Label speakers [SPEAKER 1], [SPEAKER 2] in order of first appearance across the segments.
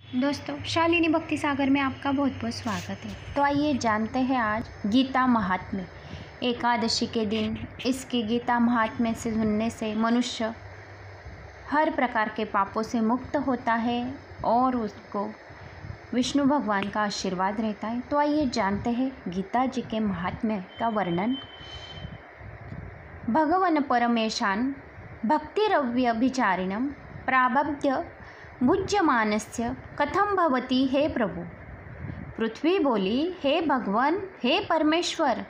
[SPEAKER 1] दोस्तों, शालिनी भक्ति सागर में आपका बहुत बहुत स्वागत है। तो आइए जानते हैं आज गीता महात्म्य। एकादशी के दिन इसकी गीता महात्म्य से सुनने से मनुष्य हर प्रकार के पापों से मुक्त होता है और उसको विष्णु भगवान का आशीर्वाद रहता है। तो आइए जानते हैं गीता जी के महात्म्य का वर्णन। भगवन परमेशान भक्तिरव्यभिचारिणं प्रारब्ध भुज्यमानस्य कथम भवति हे प्रभु। पृथ्वी बोली, हे भगवान, हे परमेश्वर,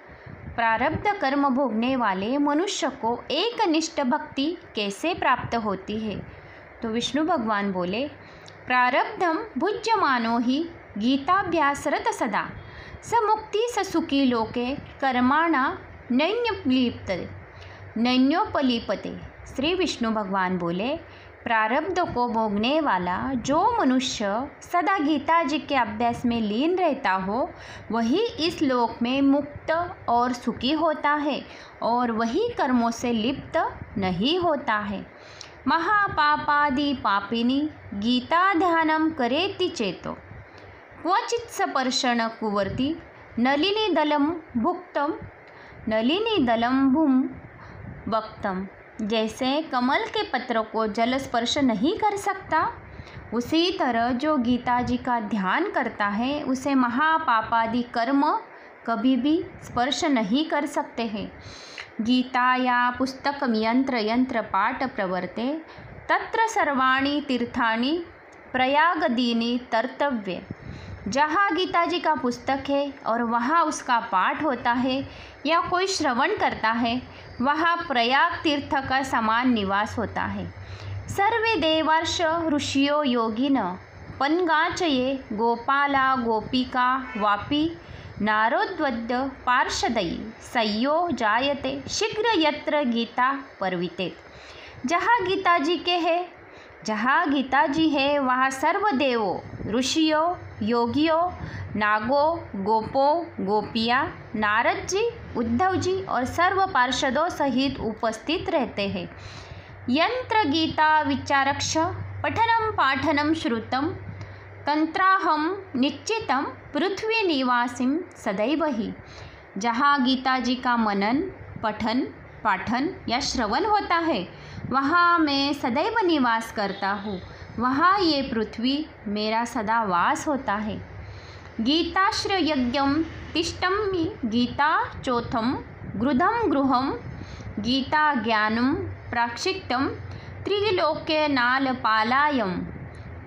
[SPEAKER 1] प्रारब्ध कर्म भोगने वाले मनुष्य को एकनिष्ठ भक्ति कैसे प्राप्त होती है। तो विष्णु भगवान बोले, प्रारब्धम भुज्यमानो ही गीताभ्यासरत सदा स मुक्ति स सुखी लोके कर्माणा नैन्योपलिपते। श्री विष्णु भगवान बोले, प्रारब्ध को भोगने वाला जो मनुष्य सदा गीता जी के अभ्यास में लीन रहता हो वही इस लोक में मुक्त और सुखी होता है और वही कर्मों से लिप्त नहीं होता है। महापापादि पापिनी गीता ध्यानम करेति चेतो क्वचित् स्पर्शन कुवर्ति नलिनी दलम भूम वक्तम। जैसे कमल के पत्र को जल स्पर्श नहीं कर सकता, उसी तरह जो गीता जी का ध्यान करता है उसे महापापादि कर्म कभी भी स्पर्श नहीं कर सकते हैं। गीता या पुस्तकम यंत्र पाठ प्रवर्ते तत्र सर्वाणि तीर्थानि प्रयागदीनि तर्तव्ये। जहाँ गीता जी का पुस्तक है और वहाँ उसका पाठ होता है या कोई श्रवण करता है, वहाँ प्रयाग तीर्थ का समान निवास होता है। सर्वे देवार्ष ऋषियो योगिन पन्गाचये गोपाला गोपिका वापी नारोद्वद्य पार्षदयी सय्यो जायते शीघ्र यत्र गीता पर्विते। जहाँ गीता जी है वहाँ सर्वदेवों, ऋषियों, योगियों, नागों, गोपों, गोपियाँ, नारद जी, उद्धव जी और सर्व पार्षदों सहित उपस्थित रहते हैं। यंत्र गीता विचारक्ष पठनम पाठनम श्रुतम तंत्राहम निश्चितम पृथ्वी निवासिम सदैव ही। जहाँ गीता जी का मनन, पठन, पाठन या श्रवण होता है वहाँ मैं सदैव निवास करता हूँ, वहाँ ये पृथ्वी मेरा सदा वास होता है। गीताश्रयज्ञम तिष्ठमि गीता चौथम गृधम गृहम गीता ज्ञानम प्राक्षिप्तम त्रिलोके नाल पालायम।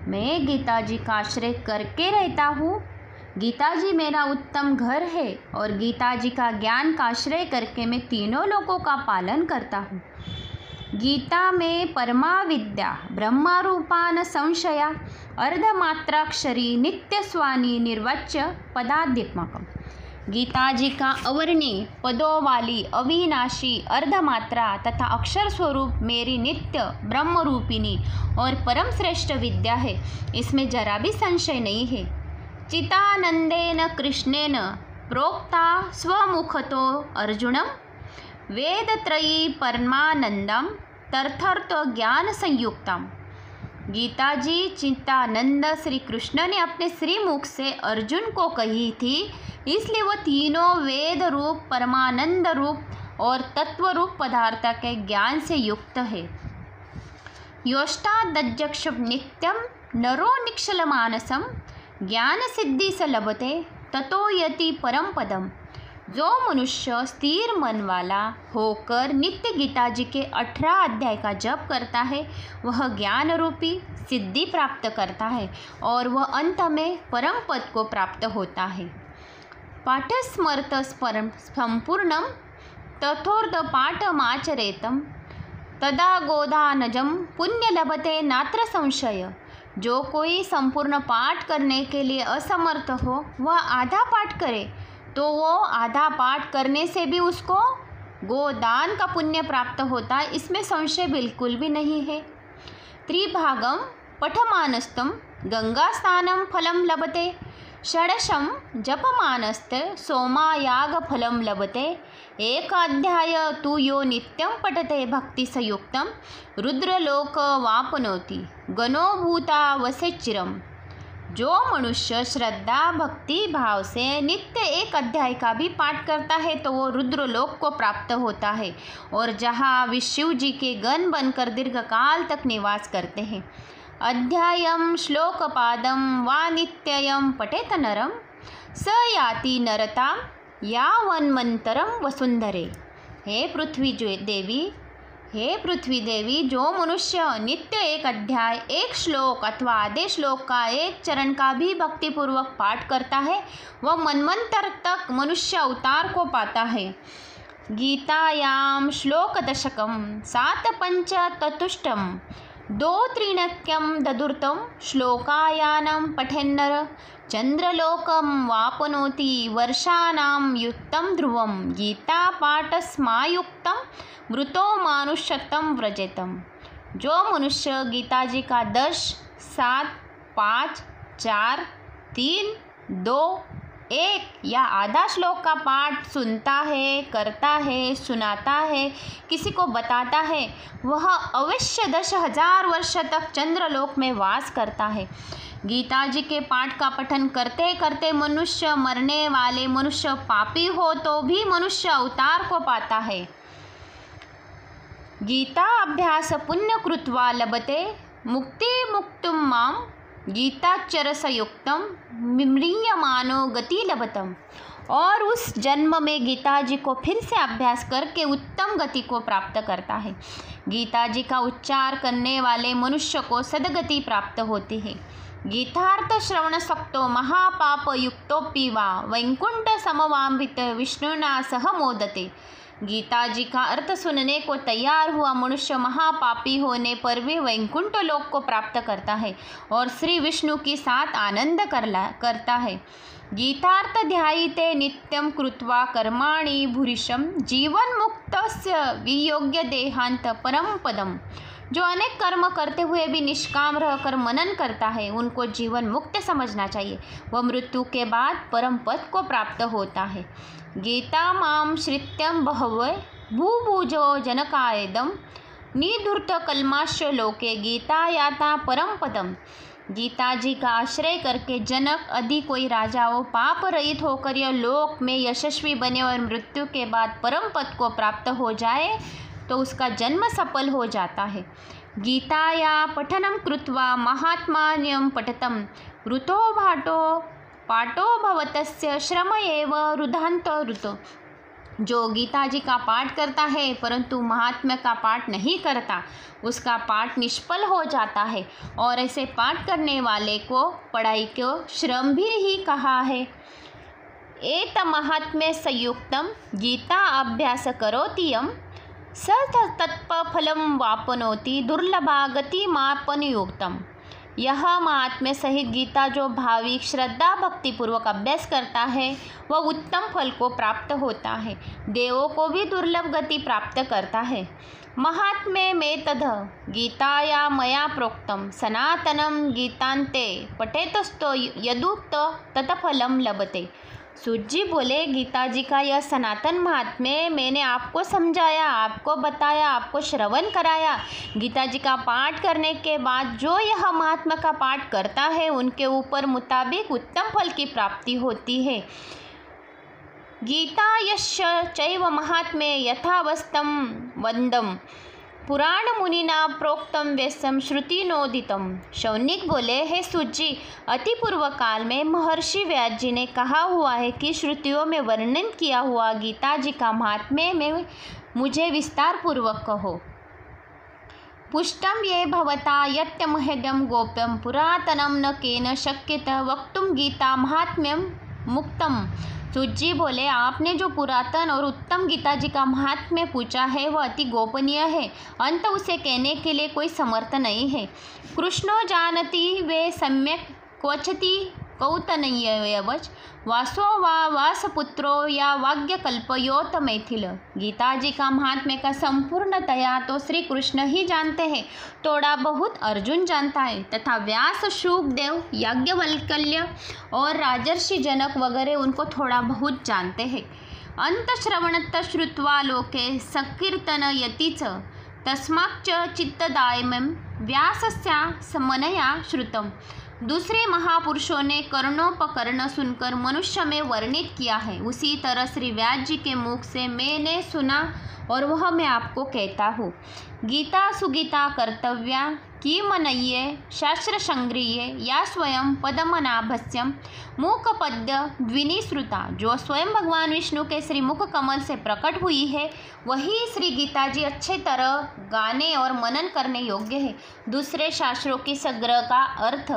[SPEAKER 1] मैं गीता जी का आश्रय करके रहता हूँ। गीता जी मेरा उत्तम घर है और गीता जी का ज्ञान का आश्रय करके मैं तीनों लोकों का पालन करता हूँ। गीता में परमा विद्या ब्रह्मारूपान संशया अर्धमात्राक्षरी नित्यस्वानी निर्वाच्य पदाद्यत्मकम। गीता जी का अवर्णीय पदों वाली अविनाशी अर्धमात्रा तथा अक्षर स्वरूप मेरी नित्य ब्रह्मरूपिणी और परम श्रेष्ठ विद्या है, इसमें जरा भी संशय नहीं है। चितानंदेन कृष्णेन प्रोक्ता स्वमुखतो अर्जुनम वेदत्रयी परमानंदम तर्थर्थ ज्ञान संयुक्तम। गीता जी चितानंद श्री कृष्ण ने अपने श्रीमुख से अर्जुन को कही थी, इसलिए वो तीनों वेद रूप, परमानंद रूप और तत्व रूप पदार्थ के ज्ञान से युक्त है। योष्टादज्जक्ष नित्यम नरो निक्षल मानसम ज्ञान सिद्धि स लभते ततो यति परम पदम। जो मनुष्य स्थिर मन वाला होकर नित्य गीता जी के 18 अध्याय का जप करता है वह ज्ञान रूपी सिद्धि प्राप्त करता है और वह अंत में परम पद को प्राप्त होता है। पाठस्मर्त संपूर्णम तथोर्ध पाठमाचरेतम तदा गोदानजम पुण्य लभते नात्र संशय। जो कोई संपूर्ण पाठ करने के लिए असमर्थ हो वह आधा पाठ करे तो वो आधा पाठ करने से भी उसको गोदान का पुण्य प्राप्त होता है, इसमें संशय बिल्कुल भी नहीं है। त्रिभागम पठमानस्तम गंगा स्नानम फलम लभते षडशम जपमानस्ते सोमायाग फलम लभते एक अध्याय तु यो नित्यं पठते भक्ति संयुक्तम रुद्रलोक वापनोति गणो भूता वसे चिरम। जो मनुष्य श्रद्धा भक्ति भाव से नित्य एक अध्याय का भी पाठ करता है तो वो रुद्रलोक को प्राप्त होता है और जहाँ शिव जी के गण बनकर दीर्घकाल तक निवास करते हैं। अध्यायम श्लोकपादम वा नित्ययम पठेत नरम स याति नरता यावन्मन्तरम वसुंधरे। हे पृथ्वी देवी, जो मनुष्य नित्य एक अध्याय, एक श्लोक अथवा आधे श्लोक का एक चरण का भी भक्तिपूर्वक पाठ करता है वह मनमंतर तक मनुष्य अवतार को पाता है। गीतायां श्लोकदशकं 7 5 ततुष्टं 2 त्रिणक्यं ददुर्तं श्लोकायानं पठेन्नर चंद्रलोकं वापनोति वर्षाणां युक्तं ध्रुवं गीतापाठस्मायुक्तं मृतो मानुष्यत्वं व्रजेतम। जो मनुष्य गीता जी का 10, 7, 5, 4, 3, 2, 1 या आधा श्लोक का पाठ सुनता है, करता है, सुनाता है, किसी को बताता है, वह अवश्य 10,000 वर्ष तक चंद्रलोक में वास करता है। गीता जी के पाठ का पठन करते करते मनुष्य, मरने वाले मनुष्य पापी हो तो भी मनुष्य अवतार को पाता है। गीता अभ्यास पुण्य कृत्वा लभते मुक्ति मुक्तुम माम गीताचरसयुक्तम म्रियमानो गति लभतम। और उस जन्म में गीता जी को फिर से अभ्यास करके उत्तम गति को प्राप्त करता है। गीता जी का उच्चार करने वाले मनुष्य को सदगति प्राप्त होती है। गीतार्थ श्रवण सक्तो महापाप युक्तोपि वा वैकुंठ समवांभित विष्णुना सह मोदते। गीता जी का अर्थ सुनने को तैयार हुआ मनुष्य महापापी होने पर भी वैकुंठ लोक को प्राप्त करता है और श्री विष्णु के साथ आनंद करता है। गीतार्थ ध्यायिते नित्यं कृत्वा कर्माणि भूरिशं जीवन मुक्तस्य वियोग्य देहांत परम पदम। जो अनेक कर्म करते हुए भी निष्काम रहकर मनन करता है उनको जीवन मुक्त समझना चाहिए। वह मृत्यु के बाद परम पद को प्राप्त होता है। गीता मां श्रित्यं बहवो भूभुजो जनकायदम निधूर्त कल्माश लोके गीता याता परम पदम। गीता जी का आश्रय करके जनक आदि कोई राजाओं पाप रहित होकर यह लोक में यशस्वी बने और मृत्यु के बाद परम पद को प्राप्त हो जाए तो उसका जन्म सफल हो जाता है। गीताया पठनं कृत्वा महात्म्यं पठतं ऋतो पाठो भवतस्य श्रम एव रुधान्तो ऋतो। जो गीता जी का पाठ करता है परंतु महात्म्य का पाठ नहीं करता उसका पाठ निष्फल हो जाता है और ऐसे पाठ करने वाले को पढ़ाई को श्रम भी ही कहा है। एत महात्म्य संयुक्तम गीता अभ्यास करोति यम स तत्फलं वापनोति दुर्लभा गति मापनयुक्तम। यह महात्म्य सहित गीता जो भाविक श्रद्धा भक्ति पूर्वक अभ्यास करता है वह उत्तम फल को प्राप्त होता है, देवों को भी दुर्लभ गति प्राप्त करता है। महात्म्य में तद गीताया मया प्रोक्तम सनातनम गीतांते पठेतस्तो यदुक्त तत्फलम लभते। सूत जी बोले, गीता जी का यह सनातन महात्म्य मैंने आपको समझाया, आपको बताया, आपको श्रवण कराया। गीता जी का पाठ करने के बाद जो यह महात्मा का पाठ करता है उनके ऊपर मुताबिक उत्तम फल की प्राप्ति होती है। गीता यस्य चैव महात्म्ये यथावस्थं वंदम पुराण मुनिना प्रोक्तम व्यसम श्रुति नोदितम। शौनिक बोले, हे सूत जी, अति पूर्व काल में महर्षि व्यास जी ने कहा हुआ है कि श्रुतियों में वर्णन किया हुआ गीता जी का महात्म्य में मुझे विस्तार पूर्वक कहो। पुष्टम ये भवता यत्यमहेदम गोप्यम पुरातनम न केन शक्यत वक्तुम गीता महात्म्यम मुक्तम। सूत जी बोले, आपने जो पुरातन और उत्तम गीता जी का महात्म्य पूछा है वह अति गोपनीय है, अंत उसे कहने के लिए कोई समर्थ नहीं है। कृष्णो जानति वे सम्यक क्वचति कौतनयवच वासो वा वासपुत्रो या वाग्यकल्पयोत मैथिल। गीता जी का महात्म्य का संपूर्णतया तो श्री कृष्ण ही जानते हैं, थोड़ा बहुत अर्जुन जानता है तथा व्यास, शुकदेव, याज्ञवल्क्य और राजर्षि जनक वगैरह उनको थोड़ा बहुत जानते हैं। अंत श्रवणत श्रुत्वा लोके संकीर्तनयति च तस्माच्च चित्तदायमं व्यासस्या समनया श्रुतम। दूसरे महापुरुषों ने कर्णोपकर्ण सुनकर मनुष्य में वर्णित किया है, उसी तरह श्री व्यास जी के मुख से मैंने सुना और वह मैं आपको कहता हूँ। गीता सुगीता कर्तव्या किमनय्ये शास्त्र संग्रह्य या स्वयं पद्मनाभस्यम मूकपद्य द्विनिश्रुता। जो स्वयं भगवान विष्णु के श्री मुख कमल से प्रकट हुई है वही श्री गीता जी अच्छे तरह गाने और मनन करने योग्य है। दूसरे शास्त्रों की संग्रह का अर्थ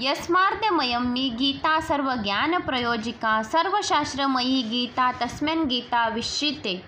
[SPEAKER 1] यस्मार्थमयी गीता सर्वज्ञान प्रयोजिका सर्वशास्त्रमयी गीता तस्मिन् गीता विश्चिते।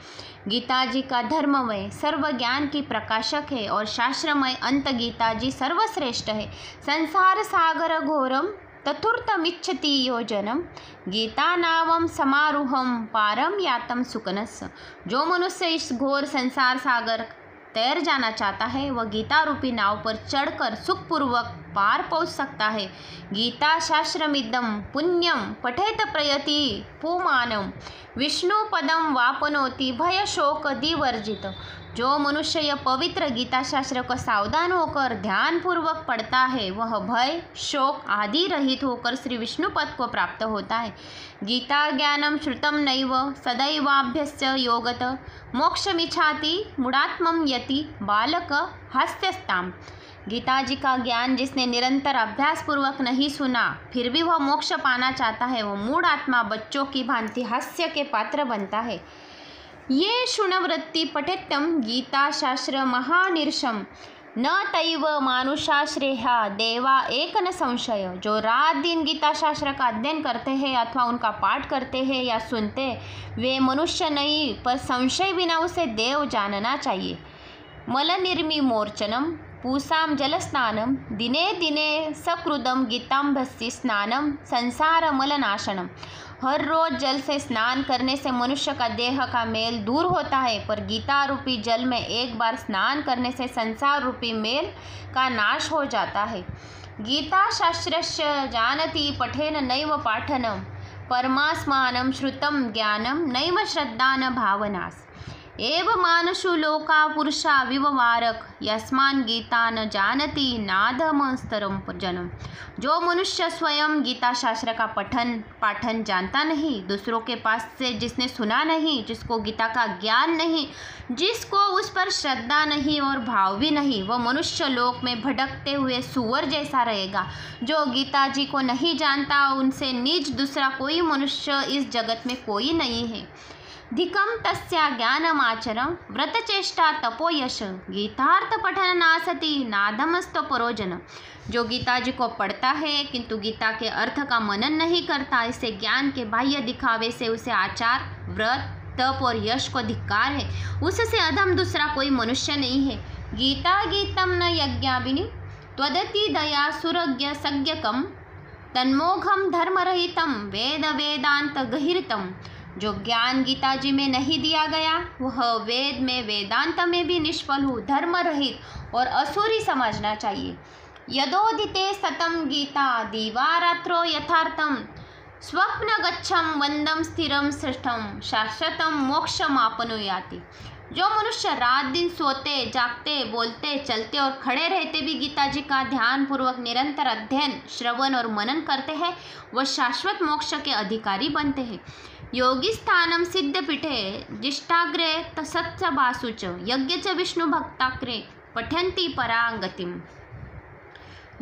[SPEAKER 1] गीता जी का धर्ममय सर्व ज्ञान की प्रकाशक है और शास्त्रमय अंत गीता जी सर्वश्रेष्ठ है। संसार सागर घोरम तथुर्तमिच्छति योजनम गीता नावम समारूहम पारम यातम सुकनस। जो मनुष्य इस घोर संसार सागर तैर जाना चाहता है वह गीता रूपी नाव पर चढ़कर सुखपूर्वक पार पहुंच सकता है। गीता शास्त्रमिदं पुण्यम पठेत प्रयति पुमानम विष्णु पदम वापनोति भय शोक दिवर्जित। जो मनुष्य यह पवित्र गीता शास्त्र को सावधान होकर ध्यान पूर्वक पढ़ता है वह भय शोक आदि रहित होकर श्री विष्णु पद को प्राप्त होता है। गीता ज्ञानम श्रुतम नैव सदैवाभ्यस्य योगत मोक्षमिच्छाति मूढ़ात्मम यति बालक हास्यस्ताम। गीता जी का ज्ञान जिसने निरंतर अभ्यास पूर्वक नहीं सुना फिर भी वह मोक्ष पाना चाहता है वह मूढ़ आत्मा बच्चों की भांति हास्य के पात्र बनता है। ये शुणवृत्ति पठितम गीता शास्त्र महानिर्षम न तैव मानुषा श्रेया देवा एक न संशय। जो रात दिन गीता शास्त्र का अध्ययन करते हैं अथवा उनका पाठ करते हैं या सुनते वे मनुष्य नहीं पर संशय बिना उसे देव जानना चाहिए। मल निर्मिमोर्चनम पूसाम जलस्नानम दिने दिने सकृदम गीताम्भस्य स्नानम संसार मलनाशनम। हर रोज जल से स्नान करने से मनुष्य का देह का मेल दूर होता है पर गीता रूपी जल में एक बार स्नान करने से संसार रूपी मेल का नाश हो जाता है। गीता शास्त्रस्य जानति पठेन नैव पाठनम परमास्मानं श्रुतं ज्ञानं नैव श्रद्धा न भावनास। एव मानसु लोका पुरुषा विववारक यस्मान गीता न जानती नादमस्तरम जनम। जो मनुष्य स्वयं गीता शास्त्र का पाठन जानता नहीं दूसरों के पास से जिसने सुना नहीं जिसको गीता का ज्ञान नहीं जिसको उस पर श्रद्धा नहीं और भाव भी नहीं वह मनुष्य लोक में भटकते हुए सुअर जैसा रहेगा। जो गीता जी को नहीं जानता उनसे नीच दूसरा कोई मनुष्य इस जगत में कोई नहीं है। धिकम तस्या ज्ञानमाचरम व्रतचेष्टा तपोयश गीतार्थ पठन नासति नादमस्त परोजन। जो गीता जी को पढ़ता है किंतु गीता के अर्थ का मनन नहीं करता इसे ज्ञान के बाह्य दिखावे से उसे आचार व्रत तप और यश को धिक्कार है। उससे अधम दूसरा कोई मनुष्य नहीं है। गीता गीतम न यज्ञाभिनि त्वदति दया सुरज्ञ सज्ञकम तन्मोघम धर्मरहितम वेद वेदांत गहिरतम। जो ज्ञान गीता जी में नहीं दिया गया वह वेद में वेदांत में भी निष्फल हो धर्म रहित और असुरी समझना चाहिए। यदोदिते सतम गीता दीवारात्रो यथार्थम स्वप्न गच्छम वंदम स्थिरम श्रेष्ठम शाश्वतम मोक्षमापनुयाति। जो मनुष्य रात दिन सोते जागते बोलते चलते और खड़े रहते भी गीता जी का ध्यान पूर्वक निरंतर अध्ययन श्रवण और मनन करते हैं वह शाश्वत मोक्ष के अधिकारी बनते हैं। योगी स्थानम सिद्धपीठे जिष्टाग्रे तत्स बासुच यज्ञ च विष्णु भक्ताग्रे पठन्ति परांगतिम।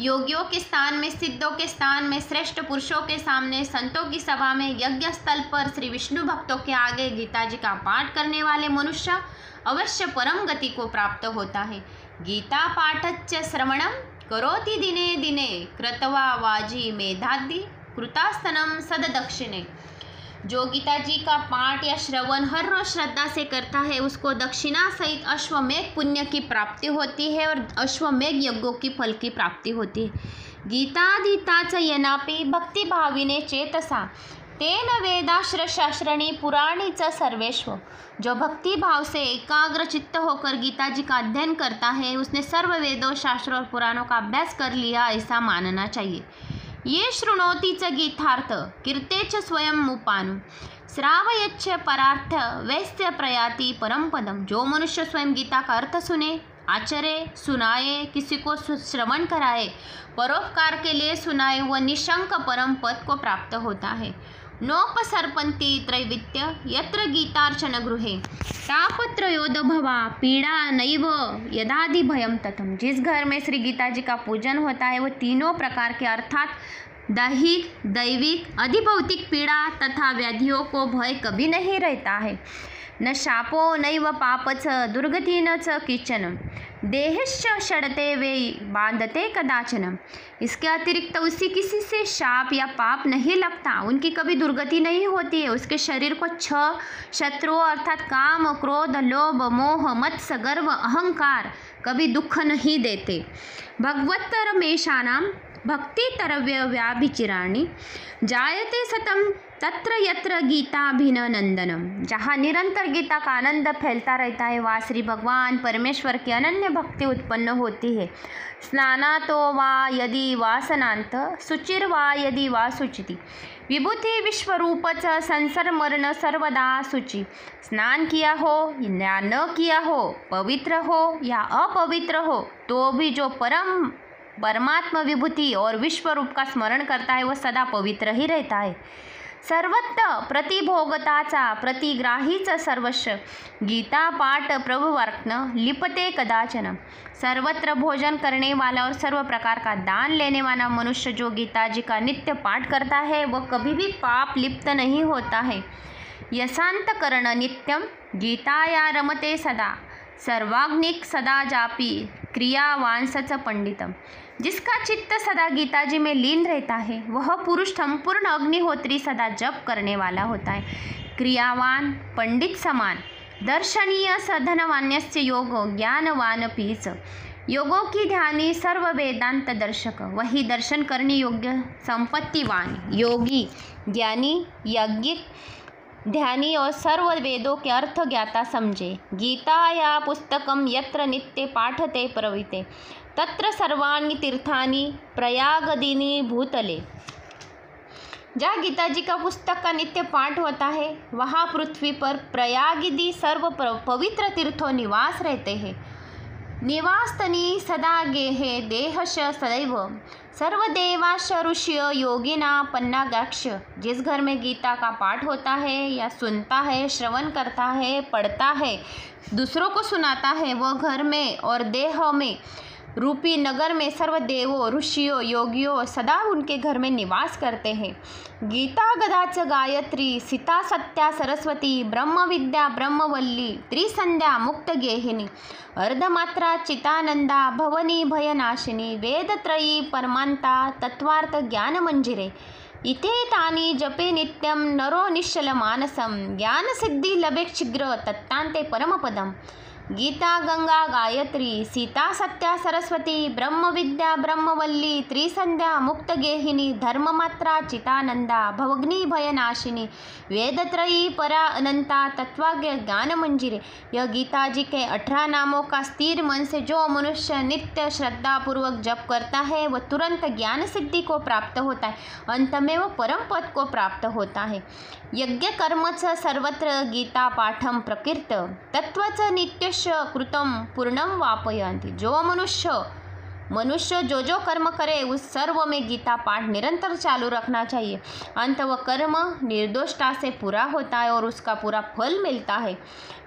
[SPEAKER 1] योगियों के स्थान में सिद्धों के स्थान में श्रेष्ठ पुरुषों के सामने संतों की सभा में यज्ञ स्थल पर श्री विष्णु भक्तों के आगे गीता जी का पाठ करने वाले मनुष्य अवश्य परम गति को प्राप्त होता है। गीता पाठच्च श्रवणम करोति दिने दिने कृत्वा वाजी मेधादि कृतास्तनम सददक्षिणे। जो गीता जी का पाठ या श्रवण हर रोज श्रद्धा से करता है उसको दक्षिणा सहित अश्वमेघ पुण्य की प्राप्ति होती है और अश्वमेघ यज्ञों की फल की प्राप्ति होती है। गीताधीता च यनापि भक्ति भाविने चेतसा तेन वेदाश्र शास्त्रणी पुराणी च सर्वेश्व। जो भक्ति भाव से एकाग्र चित्त होकर गीता जी का अध्ययन करता है उसने सर्व वेदों शास्त्रों और पुराणों का अभ्यास कर लिया ऐसा मानना चाहिए। ये शृणोति च गीतार्थ कीर्ते च स्वयं उपानु श्रावयच्च परार्थ वैस्य प्रयाति परम पदम। जो मनुष्य स्वयं गीता का अर्थ सुने आचरे, सुनाए, किसी को श्रवण कराए, परोपकार के लिए सुनाए, वह निशंक परम पद को प्राप्त होता है। नोपसर्पन्ति त्रैवित्य यत्र गीतार्चन गृहे तापत्रयोदभवा पीड़ा नैव यदादि भयम तथम। जिस घर में श्री गीता जी का पूजन होता है वो तीनों प्रकार के अर्थात दैहिक, दैविक, अधिभौतिक पीड़ा तथा व्याधियों को भय कभी नहीं रहता है। न शापो नैव पापच दुर्गति न च किचन देहश्च षडते वे बांधते कदाचन। इसके अतिरिक्त उसी किसी से शाप या पाप नहीं लगता, उनकी कभी दुर्गति नहीं होती है। उसके शरीर को छह शत्रुओं अर्थात काम, क्रोध, लोभ, मोह, मत्स्य, गर्व, अहंकार कभी दुख नहीं देते। भगवत्तरमेषाणां भक्तितरव्याभिचिराणि जायते सतम तत्र यत्र गीताभिनंदनम। जहाँ निरंतर गीता का आनंद फैलता रहता है वहाँ श्री भगवान परमेश्वर की अनन्य भक्ति उत्पन्न होती है। स्नानातो वा यदि वासनांत शुचिर वा यदि वा शुचिति विभूति विश्वरूपच संसार मरण सर्वदा शुचि। स्नान किया हो या न किया हो, पवित्र हो या अपवित्र हो, तो भी जो परमात्मा विभूति और विश्व रूप का स्मरण करता है वह सदा पवित्र ही रहता है। सर्वत्र प्रतिभोगताचा प्रतिग्राहीच सर्वस्व गीता पाठ प्रभुवार्त्न लिपते कदाचन। सर्वत्र भोजन करने वाला और सर्व प्रकार का दान लेने वाला मनुष्य जो गीता जी का नित्य पाठ करता है वह कभी भी पाप लिप्त नहीं होता है। यशांतकरण नित्यम गीताया रमते सदा सर्वाग्निक सदा जापी क्रियावांसच पंडितम। जिसका चित्त सदा गीता जी में लीन रहता है वह पुरुष संपूर्ण अग्निहोत्री सदा जप करने वाला होता है। क्रियावान पंडित समान दर्शनीय सधनवान्यस्य योगो ज्ञानवान पीच। योगों की ध्यानी सर्व वेदांत दर्शक, वही दर्शन करने योग्य संपत्तिवान योगी ज्ञानी यज्ञिक ध्यानी और सर्व वेदों के अर्थ ज्ञाता समझे। गीता या पुस्तकम यत्र नित्य पाठते प्रविते तत्र सर्वाणि तीर्थानि प्रयागदिनी भूतले। जहाँ गीता जी का पुस्तक का नित्य पाठ होता है वहाँ पृथ्वी पर प्रयागिदी सर्व पवित्र तीर्थों निवास रहते हैं। निवास्तनी सदा गेहे देहश सदैव सर्वदेवाश ऋषिय योगिना पन्नागाक्ष। जिस घर में गीता का पाठ होता है या सुनता है, श्रवण करता है, पढ़ता है, दूसरों को सुनाता है, वह घर में और देह में रूपी नगर में सर्व देवों, ऋषियों, योगियों सदा उनके घर में निवास करते हैं। गीता गदाच गायत्री सीता सत्या सरस्वती ब्रह्म विद्या ब्रह्मवल्ली त्रिसंध्या मुक्त गेहिनी अर्धमात्रा चितानंदा भवनी भयनाशिनी वेदत्रयी परमांता तत्वार्थ ज्ञान मंजिरे। इते तानि जपे नित्यं नरो निश्चल मानसम ज्ञान सिद्धि लभे शीघ्र तत्तान्ते परमपदम। गीता गंगा गायत्री सीता सत्या सरस्वती ब्रह्म विद्या ब्रह्मवल्ली त्रिसंध्या मुक्त गेहिनी धर्ममात्रा चितानंदा भवग्नि भयनाशिनी वेदत्रयी परा अनंता तत्वाज्ञ ज्ञान मंजिरे। यह गीता जी के 18 नामों का स्थिर मन से जो मनुष्य नित्य श्रद्धा पूर्वक जप करता है वह तुरंत ज्ञान सिद्धि को प्राप्त होता है, अंत में वह परम पद को प्राप्त होता है। यज्ञ कर्म च सर्वत्र गीता पाठम प्रकीर्त तत्वच नित्यश कृतम पूर्णम वापयन्ति। जो मनुष्य जो कर्म करे उस सर्व में गीता पाठ निरंतर चालू रखना चाहिए, अंत वह कर्म निर्दोषता से पूरा होता है और उसका पूरा फल मिलता है।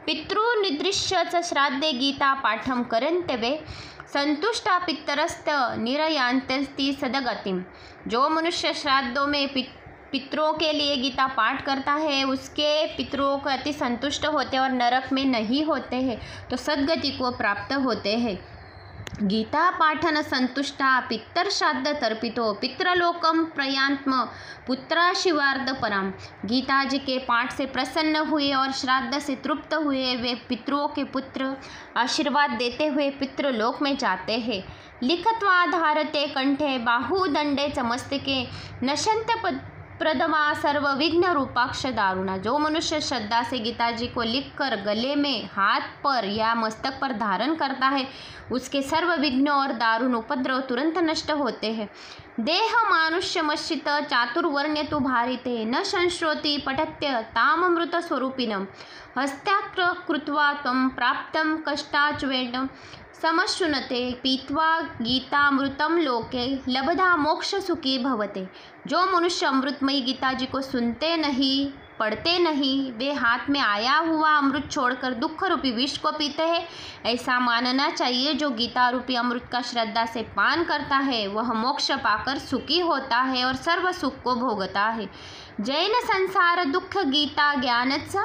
[SPEAKER 1] पितृनिदृश्य च श्राद्धे गीता पाठम करन्त्यवे संतुष्टा पितरस्त निरयांति सदगतिम। जो मनुष्य श्राद्धों में पितरों के लिए गीता पाठ करता है उसके पितरों को अति संतुष्ट होते हैं और नरक में नहीं होते हैं, तो सद्गति को प्राप्त होते हैं। गीता पाठन संतुष्टा पितर श्राद्ध तर्पितो पितृलोकम प्रयांत्म पुत्रा शिवार्ध परम। गीता जी के पाठ से प्रसन्न हुए और श्राद्ध से तृप्त हुए वे पितरों के पुत्र आशीर्वाद देते हुए पितृलोक में जाते हैं। लिखत्वा धारते कंठे बाहुदंडे च मस्तके नशंत प्रदमा सर्व विघ्न रूपाक्ष दारुणा। जो मनुष्य श्रद्धा से गीता जी को लिखकर गले में, हाथ पर या मस्तक पर धारण करता है उसके सर्व विघ्न और दारुण उपद्रव तुरंत नष्ट होते हैं। देह मानुष्यमश्चित चातुर्वर्ण्य तु भारिते न संश्रोति पठत्य ताममृत स्वरूपिणं हस्त्याक्र कृत्वा त्वं प्राप्तं कष्टाच्वेन समशृणुते पीत्वा गीतामृतं लोके लभदा मोक्ष सुखी भवते। जो मनुष्य अमृतमयी गीता जी को सुनते नहीं, पढ़ते नहीं, वे हाथ में आया हुआ अमृत छोड़कर दुख रूपी विष को पीते हैं। ऐसा मानना चाहिए। जो गीता रूपी अमृत का श्रद्धा से पान करता है वह मोक्ष पाकर सुखी होता है और सर्व सुख को भोगता है। जैन संसार दुख गीता ज्ञानच्च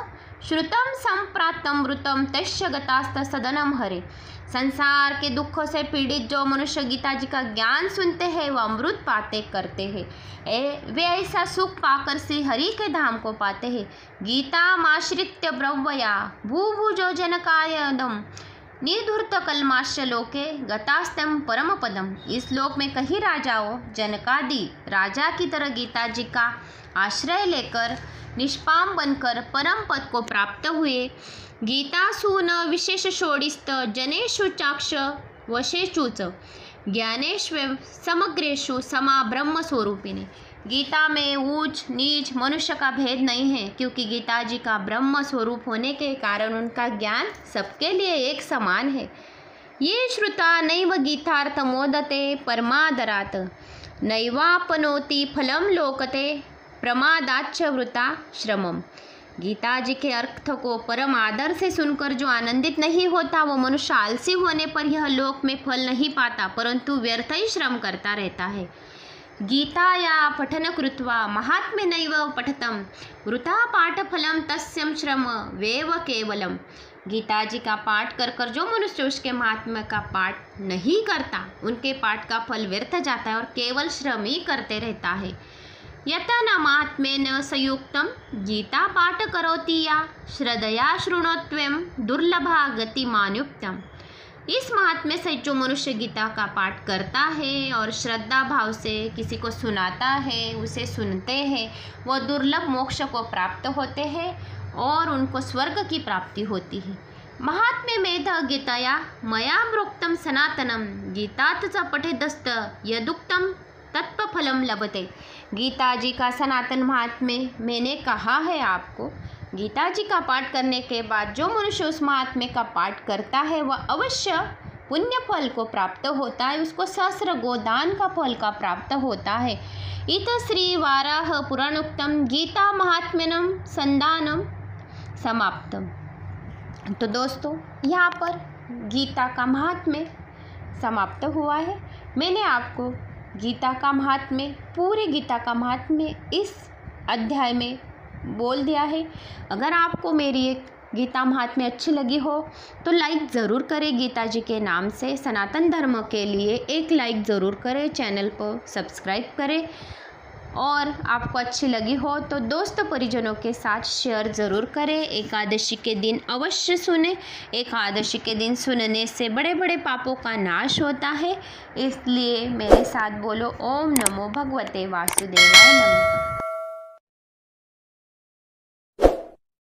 [SPEAKER 1] श्रुतम संप्राप्तमृतम तस्य गतास्त सदनम हरे। संसार के दुखों से पीड़ित जो मनुष्य गीता जी का ज्ञान सुनते हैं वह अमृत पाते करते हैं। वे ऐसा सुख पाकर श्री हरि के धाम को पाते हैं। गीता माश्रित्य ब्रह्मया भूभुजो जनकायदम निधूर्त कलमाश्य लोके गतास्तम परम पदम। इस लोक में कई राजाओं जनकादि राजा की तरह गीता जी का आश्रय लेकर निष्पाम बनकर परम पद को प्राप्त हुए। गीतासु न विशेष षोडिस्त जनेषु चाक्ष वशेषुच ज्ञानेश्व समग्रेषु समा ब्रह्म स्वरूपिणी। गीता में ऊंच नीच मनुष्य का भेद नहीं है, क्योंकि गीता जी का ब्रह्म स्वरूप होने के कारण उनका ज्ञान सबके लिए एक समान है। ये श्रुता नैव गीतार्थ मोदते परमादरात् नैवापनोति फलम लोकते प्रमादाच्च वृता श्रमम। गीता जी के अर्थ को परम आदर से सुनकर जो आनंदित नहीं होता वो मनुष्य आलसी होने पर यह लोक में फल नहीं पाता, परंतु व्यर्थ ही श्रम करता रहता है। गीताया पठन कृत्वा महात्म्यनैव पठतम वृथा पाठफलम तस्यं श्रम वेव केवलम। गीता जी का पाठ कर कर जो मनुष्य उसके महात्म्य का पाठ नहीं करता उनके पाठ का फल व्यर्थ जाता है और केवल श्रम ही करते रहता है। यतन महात्म्येन संयुक्तं गीता पाठ करोति या श्रद्धया शृणोत्वं दुर्लभा गतिमानुक्तम्। इस महात्म्य से जो मनुष्य गीता का पाठ करता है और श्रद्धा भाव से किसी को सुनाता है, उसे सुनते हैं, वह दुर्लभ मोक्ष को प्राप्त होते हैं और उनको स्वर्ग की प्राप्ति होती है। महात्म्य मेध गीतया मया प्रोक्तं सनातनं गीतात च पठेदस्त यदुक्तं तत्फलम लभते। गीता जी का सनातन महात्म्य मैंने कहा है आपको। गीता जी का पाठ करने के बाद जो मनुष्य उस महात्म्य का पाठ करता है वह अवश्य पुण्य फल को प्राप्त होता है, उसको सहस्र गोदान का फल का प्राप्त होता है। इत श्री वाराह पुराणोक्तम गीता महात्म्यनम संदानम समाप्तम। तो दोस्तों यहाँ पर गीता का महात्म्य समाप्त हुआ है। मैंने आपको गीता का महात्म्य, पूरी गीता का महात्म्य इस अध्याय में बोल दिया है। अगर आपको मेरी एक गीता महात्म्य अच्छी लगी हो तो लाइक ज़रूर करें। गीता जी के नाम से सनातन धर्म के लिए एक लाइक ज़रूर करें, चैनल को सब्सक्राइब करें और आपको अच्छी लगी हो तो दोस्त परिजनों के साथ शेयर ज़रूर करें। एकादशी के दिन अवश्य सुने। एकादशी के दिन सुनने से बड़े बड़े पापों का नाश होता है। इसलिए मेरे साथ बोलो ओम नमो भगवते वासुदेवाय नमः।